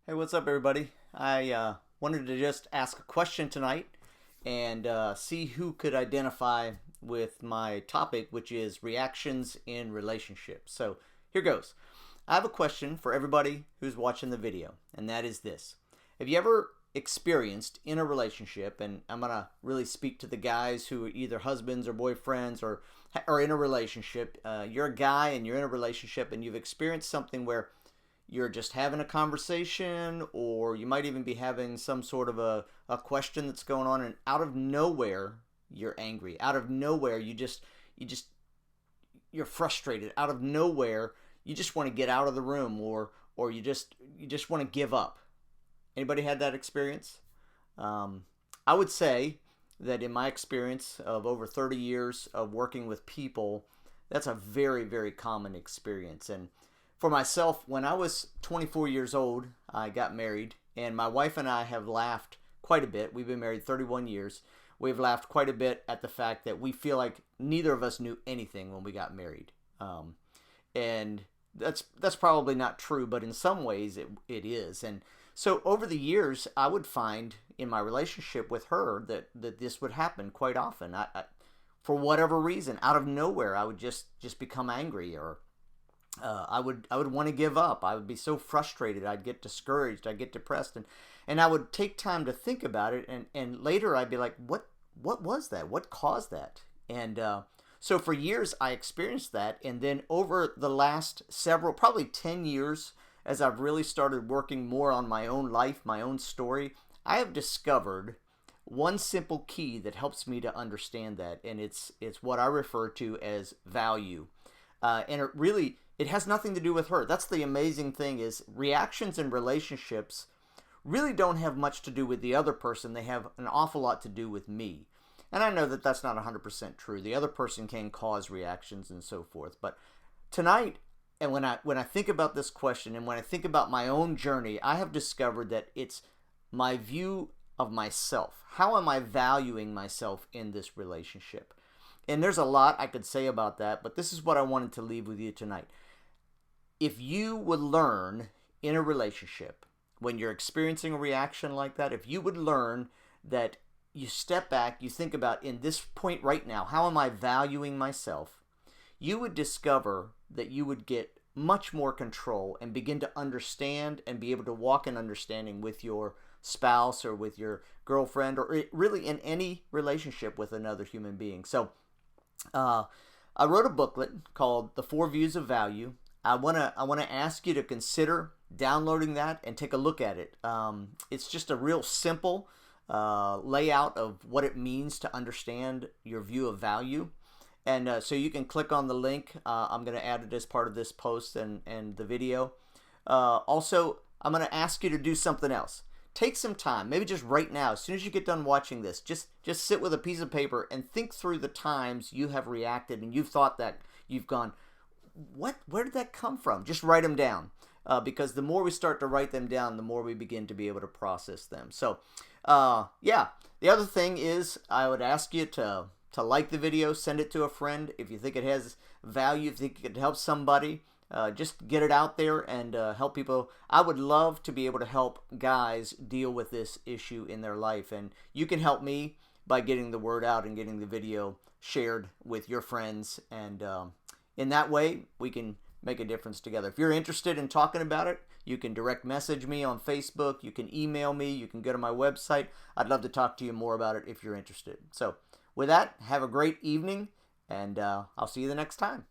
Hey, what's up, everybody? I wanted to just ask a question tonight and see who could identify with my topic, which is reactions in relationships. So here goes. I have a question for everybody who's watching the video, and that is this. Have you ever experienced in a relationship, and I'm going to really speak to the guys who are either husbands or boyfriends or are in a relationship. You're a guy and you're in a relationship and you've experienced something where you're just having a conversation, or you might even be having some sort of a question that's going on, and out of nowhere you're angry. Out of nowhere you just you're frustrated. Out of nowhere you just want to get out of the room, or you just want to give up. Anybody had that experience? I would say that in my experience of over 30 years of working with people, that's a very, very common experience. And for myself, when I was 24 years old, I got married, and my wife and I have laughed quite a bit. We've been married 31 years. We've laughed quite a bit at the fact that we feel like neither of us knew anything when we got married. And that's probably not true, but in some ways it is. And so over the years, I would find in my relationship with her that this would happen quite often. For whatever reason, out of nowhere, I would just become angry, or I would want to give up. I would be so frustrated. I'd get discouraged. I'd get depressed, and I would take time to think about it. And later I'd be like, what was that? What caused that? And so for years I experienced that, and then over the last several, probably 10 years, as I've really started working more on my own life, my own story, I have discovered one simple key that helps me to understand that, and it's what I refer to as value. And it has nothing to do with her. That's the amazing thing, is reactions in relationships really don't have much to do with the other person. They have an awful lot to do with me. And I know that that's not 100% true. The other person can cause reactions and so forth. But tonight, and when I think about this question, and when I think about my own journey, I have discovered that it's my view of myself. How am I valuing myself in this relationship? And there's a lot I could say about that, but this is what I wanted to leave with you tonight. If you would learn in a relationship, when you're experiencing a reaction like that, if you would learn that you step back, you think about, in this point right now, how am I valuing myself? You would discover that you would get much more control and begin to understand and be able to walk in understanding with your spouse or with your girlfriend, or really in any relationship with another human being. So uh, I wrote a booklet called The Four Views of Value. I wanna ask you to consider downloading that and take a look at it. It's just a real simple layout of what it means to understand your view of value. And so you can click on the link. I'm going to add it as part of this post and the video. Also, I'm going to ask you to do something else. Take some time, maybe just right now, as soon as you get done watching this, just sit with a piece of paper and think through the times you have reacted and you've thought that you've gone, where did that come from? Just write them down. Because the more we start to write them down, the more we begin to be able to process them. So, yeah. The other thing is, I would ask you to like the video, send it to a friend if you think it has value, if you think it could help somebody. Just get it out there and help people. I would love to be able to help guys deal with this issue in their life, and you can help me by getting the word out and getting the video shared with your friends, and in that way we can make a difference together. If you're interested in talking about it, you can direct message me on Facebook, you can email me, you can go to my website. I'd love to talk to you more about it if you're interested. So with that, have a great evening, and I'll see you the next time.